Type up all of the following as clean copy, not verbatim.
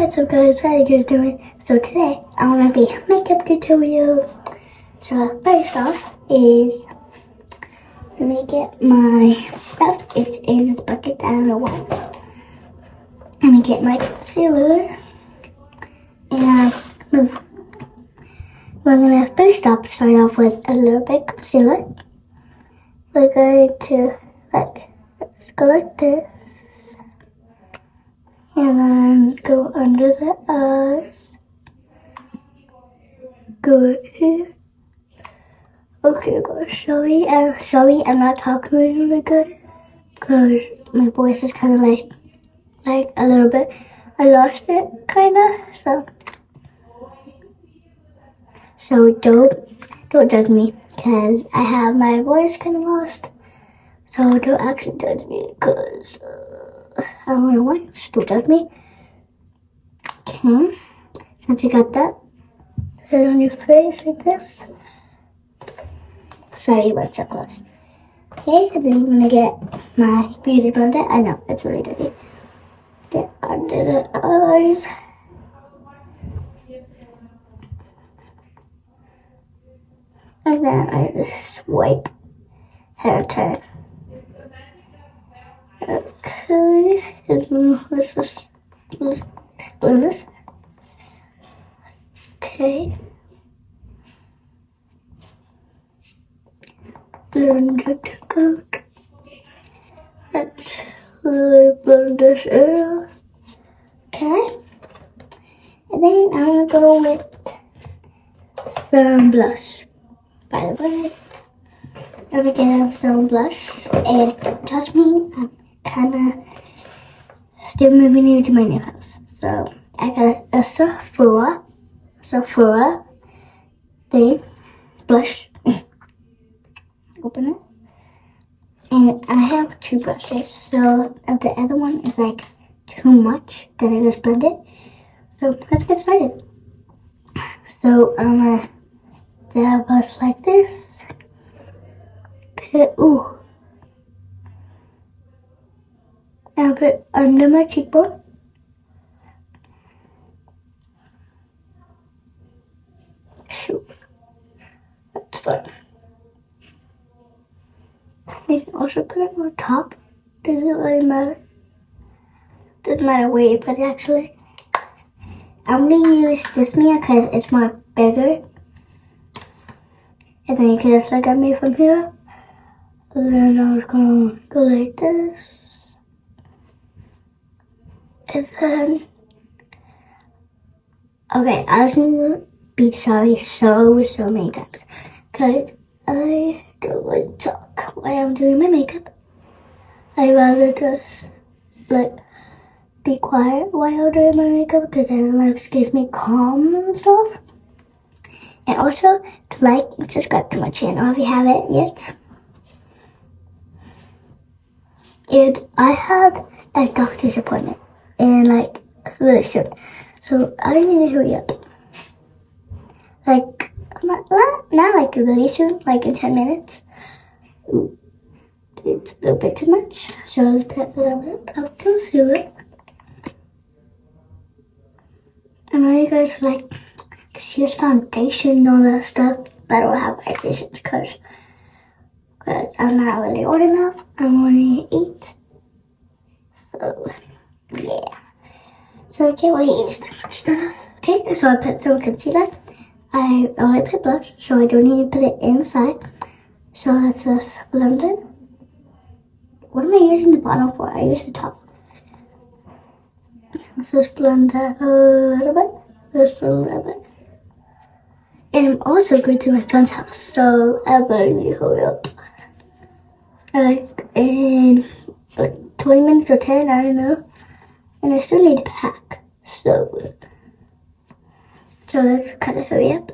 What's up guys, how you guys doing? So today I want to be a makeup tutorial. So first off is, let me get my stuff. It's in this bucket, I don't know why. Let me get my concealer. And we're going to first off start off with a little bit of concealer. We're going to let's go like this. And then go under the eyes. Go right here. Okay, guys, sorry, I'm not talking really good because my voice is kind of like a little bit. I lost it, kind of. So don't judge me because I have my voice kind of lost. So don't actually judge me because I don't know why. Just don't judge me. Okay, since you got that, put it on your face like this. Sorry about so close. Okay, and then I'm gonna get my beauty blender. I know, it's really dirty. Get under the eyes. And then I just swipe and turn. Okay, and then let's just blend this. Okay. Blend it good. Let's blend this out. Okay. And then I'm gonna go with some blush. By the way, I'm gonna get some blush. And don't judge me, I'm kinda still moving into my new house. So I got a Sephora thing, blush. Open it. And I have two brushes, so if the other one is like too much, then I just blend it. So let's get started. So I'm gonna dab brush like this. And put it under my cheekbone. Shoot, that's fine. You can also put it on top. Doesn't really matter. Doesn't matter where you put it actually. I'm gonna use this mirror because it's more bigger. And then you can just look at me from here. And then I'm just gonna go like this. And then, okay, I just need to be sorry so many times. Because I don't like to talk while I'm doing my makeup. I'd rather just be quiet while I'm doing my makeup because then it gives me calm and stuff. And also to like and subscribe to my channel if you haven't yet. And I had a doctor's appointment and really soon. So I need to hurry up. Not like really soon, like in 10 minutes. Ooh, it's a little bit too much. So let's put a little bit of concealer. I know you guys like to use foundation and all that stuff, but I don't have foundation because I'm not really old enough. I'm only 8. So, yeah. So I can't really use that much stuff. Okay, so I put some concealer. I only put blush, so I don't need to put it inside. So let's just blend it. What am I using the bottom for? I use the top. Let's just blend that a little bit. Just a little bit. And I'm also going to my friend's house, so I better need to hurry up. In 20 minutes or 10, I don't know. And I still need to pack, so let's kind of hurry up.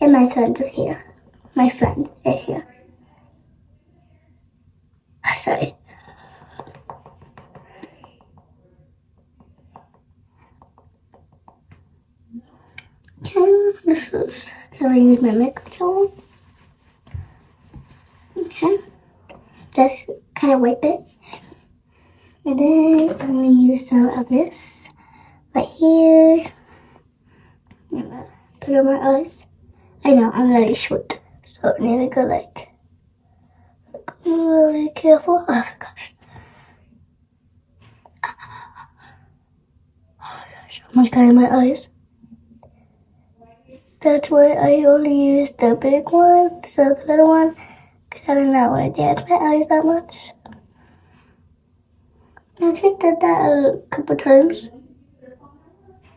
And my friends are here. My friend is here. Sorry. Can I use my makeup towel? Okay. Just kind of wipe it. And then I'm going to use some of this right here. I'm gonna put it on my eyes. I know, I'm really short, so I need to go like really careful. Oh my gosh. Oh my gosh, almost got in my eyes. That's why I only use the big one, so the little one, because I do not want to damage my eyes that much. I actually did that a couple times,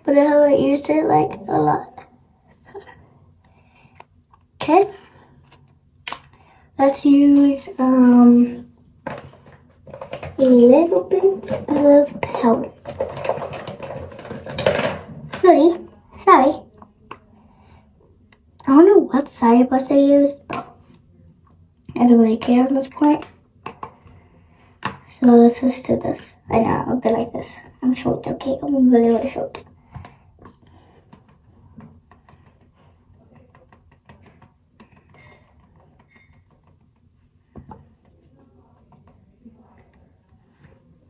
but I haven't used it like a lot. So, okay, let's use a little bit of powder. Sorry. I don't know what side brush I used, but I don't really care at this point. So let's just do this. I know, I'll be like this. I'm short, okay? I'm really, really short.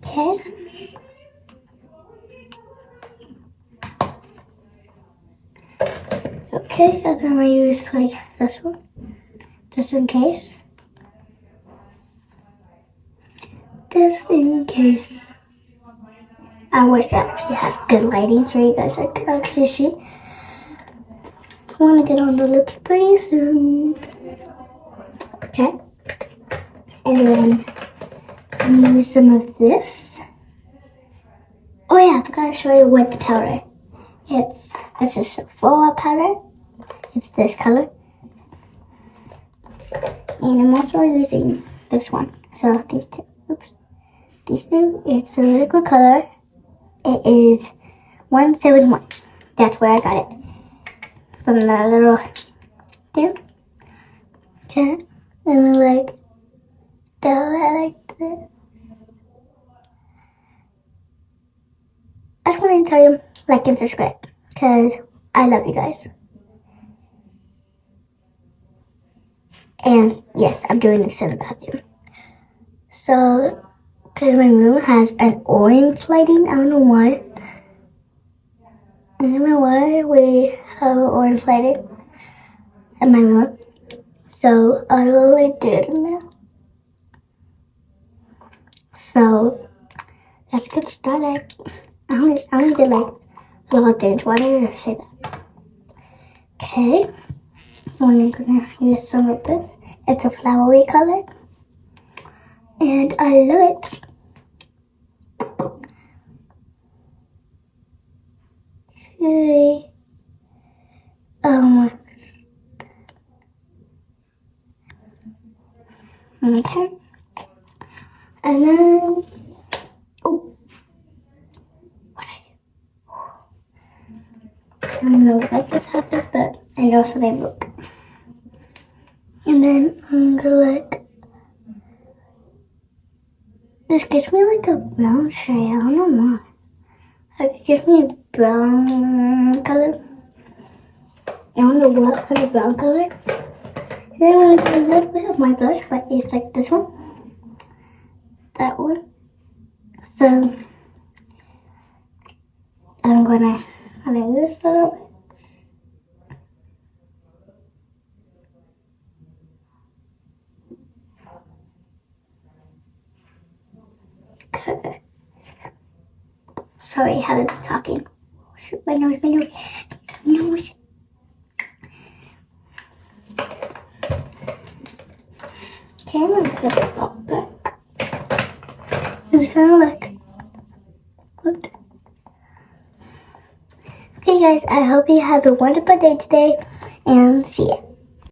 Okay. Okay, I'm gonna use like this one, just in case. Just in case. I wish I actually had good lighting so you guys could actually see. I want to get on the lips pretty soon. Okay. And then I'm gonna use some of this. Oh yeah, I forgot to show you what the powder. It's just a full powder. It's this color. And I'm also using this one. So these two. Oops. These two. It's a really good color. It is 171. That's where I got it. From the little thing. Okay. And then like this. I just want to tell you, like and subscribe. Because I love you guys. And yes, I'm doing this in the bathroom. So, because my room has an orange lighting, I don't know why. I don't know why we have orange lighting in my room. So, I don't really do it in there. So, let's get started. I only did like a little things. Why did I say that? Okay. I'm gonna use some of this. It's a flowery color. And I love it. Okay. Okay. And then, oh, what I don't know what just happened, but I know something broke. And then I'm gonna like, this gives me like a brown shade. I don't know why. Like it gives me a brown color. I don't know what kind of brown color. And then I'm gonna do a little bit of my blush, but it's like this one. That one. So I'm gonna use a little bit. Okay. Sorry, I haven't been talking. Shoot, my nose. Okay, I'm gonna put it up back. It's kind of like. Okay, guys, I hope you have a wonderful day today, and see ya.